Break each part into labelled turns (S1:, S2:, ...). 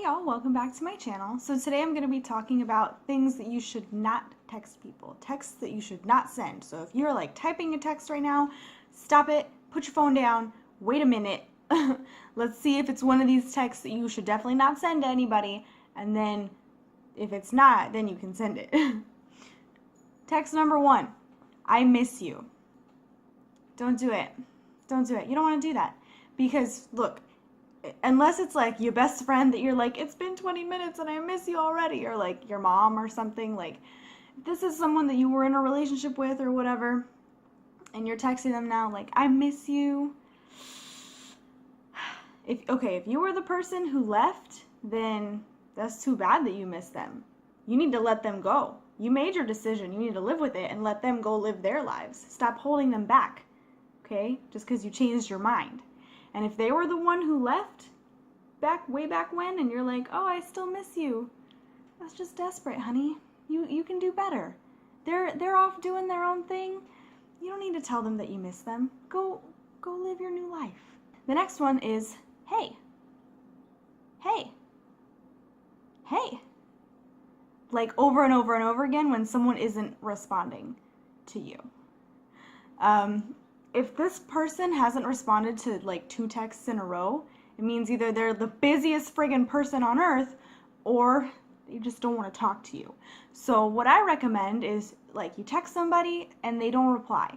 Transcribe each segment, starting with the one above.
S1: y'all, welcome back to my channel. So today I'm going to be talking about things that you should not text people, texts that you should not send. So if you're like typing a text right now, stop it, put your phone down, wait a minute. Let's see if it's one of these texts that you should definitely not send to anybody, and then if it's not, then you can send it. Text number 1, I miss you. Don't do it. Don't do it. You don't want to do that. Because look, unless it's like your best friend that you're like, it's been 20 minutes and I miss you already, or like your mom or something, like this is someone that you were in a relationship with or whatever, and you're texting them now like, I miss you. If you were the person who left, then that's too bad that you miss them. You need to let them go. You made your decision. You need to live with it and let them go live their lives. Stop holding them back, okay? Just because you changed your mind. And if they were the one who left way back when, and you're like, oh, I still miss you, that's just desperate, honey. You can do better. They're off doing their own thing. You don't need to tell them that you miss them. Go live your new life. The next one is, hey. Hey. Hey. Like over and over and over again when someone isn't responding to you. If this person hasn't responded to like 2 texts in a row, it means either they're the busiest friggin' person on earth, or they just don't want to talk to you. So what I recommend is, like, you text somebody and they don't reply.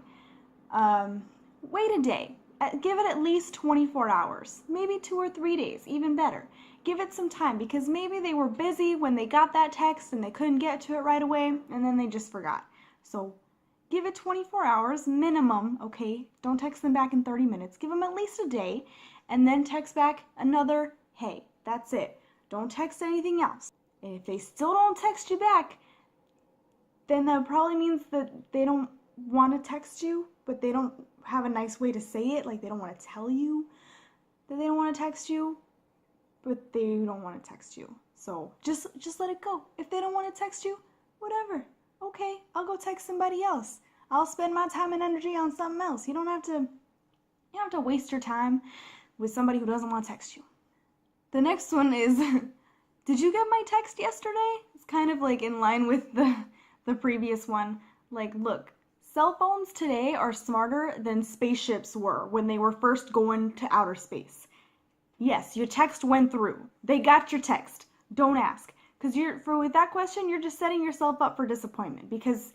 S1: Wait a day. Give it at least 24 hours, maybe 2 or 3 days, even better. Give it some time, because maybe they were busy when they got that text and they couldn't get to it right away, and then they just forgot. So give it 24 hours minimum, okay? Don't text them back in 30 minutes. Give them at least a day, and then text back another, hey. That's it. Don't text anything else. And if they still don't text you back, then that probably means that they don't want to text you, but they don't have a nice way to say it. Like, they don't want to tell you that they don't want to text you, but they don't want to text you. So just let it go. If they don't want to text you, whatever. Okay, I'll go text somebody else. I'll spend my time and energy on something else. You don't have to waste your time with somebody who doesn't want to text you. The next one is, did you get my text yesterday? It's kind of like in line with the previous one. Like, look, cell phones today are smarter than spaceships were when they were first going to outer space. Yes, your text went through. They got your text. Don't ask. Because with that question, you're just setting yourself up for disappointment. Because,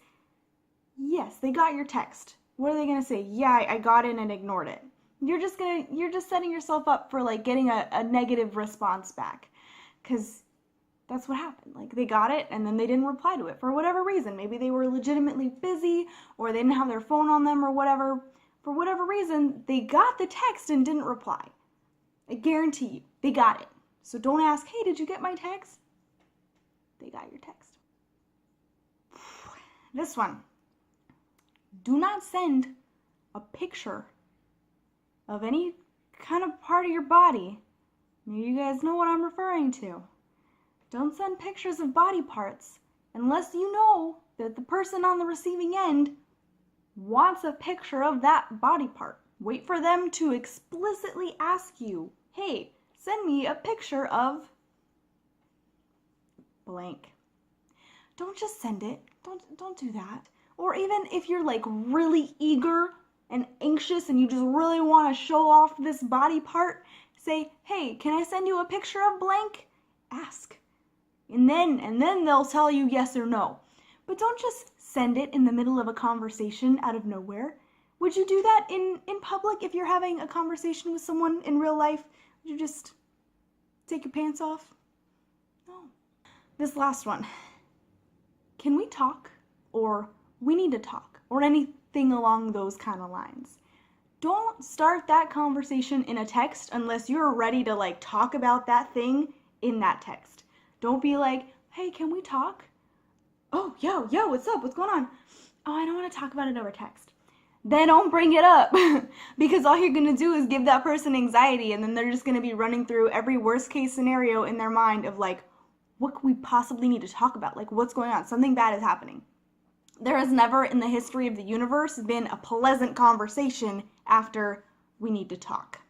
S1: yes, they got your text. What are they going to say? Yeah, I got it and ignored it. You're just setting yourself up for, like, getting a negative response back. Because that's what happened. Like, they got it and then they didn't reply to it for whatever reason. Maybe they were legitimately busy, or they didn't have their phone on them or whatever. For whatever reason, they got the text and didn't reply. I guarantee you, they got it. So don't ask, hey, did you get my text? They got your text. This one. Do not send a picture of any kind of part of your body. Maybe you guys know what I'm referring to. Don't send pictures of body parts unless you know that the person on the receiving end wants a picture of that body part. Wait for them to explicitly ask you, hey, send me a picture of blank. Don't just send it. Don't do that. Or even if you're like really eager and anxious and you just really want to show off this body part, say, hey, can I send you a picture of blank? Ask. And then they'll tell you yes or no. But don't just send it in the middle of a conversation out of nowhere. Would you do that in public if you're having a conversation with someone in real life? Would you just take your pants off? No. This last one. Can we talk? Or we need to talk? Or anything along those kind of lines. Don't start that conversation in a text unless you're ready to like talk about that thing in that text. Don't be like, hey, can we talk? Oh, yo, what's up? What's going on? Oh, I don't want to talk about it over text. Then don't bring it up because all you're going to do is give that person anxiety, and then they're just going to be running through every worst case scenario in their mind of like, what could we possibly need to talk about? Like, what's going on? Something bad is happening. There has never in the history of the universe been a pleasant conversation after we need to talk.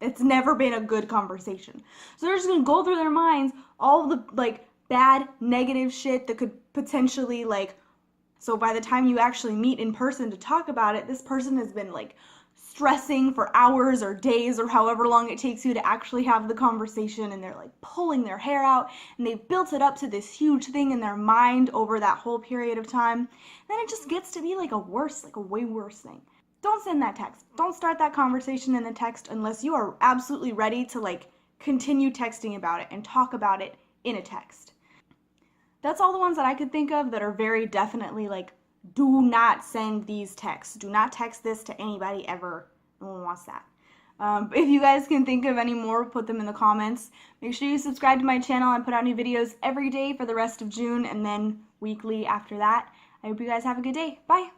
S1: It's never been a good conversation. So they're just gonna go through their minds all the like bad, negative shit that could potentially like, so by the time you actually meet in person to talk about it, this person has been like stressing for hours or days or however long it takes you to actually have the conversation, and they're like pulling their hair out, and they've built it up to this huge thing in their mind over that whole period of time. Then it just gets to be like a way worse thing. Don't send that text. Don't start that conversation in the text unless you are absolutely ready to like continue texting about it and talk about it in a text. That's all the ones that I could think of that are very definitely like, do not send these texts. Do not text this to anybody ever. No one wants that. If you guys can think of any more, put them in the comments. Make sure you subscribe to my channel. I put out new videos every day for the rest of June and then weekly after that. I hope you guys have a good day. Bye.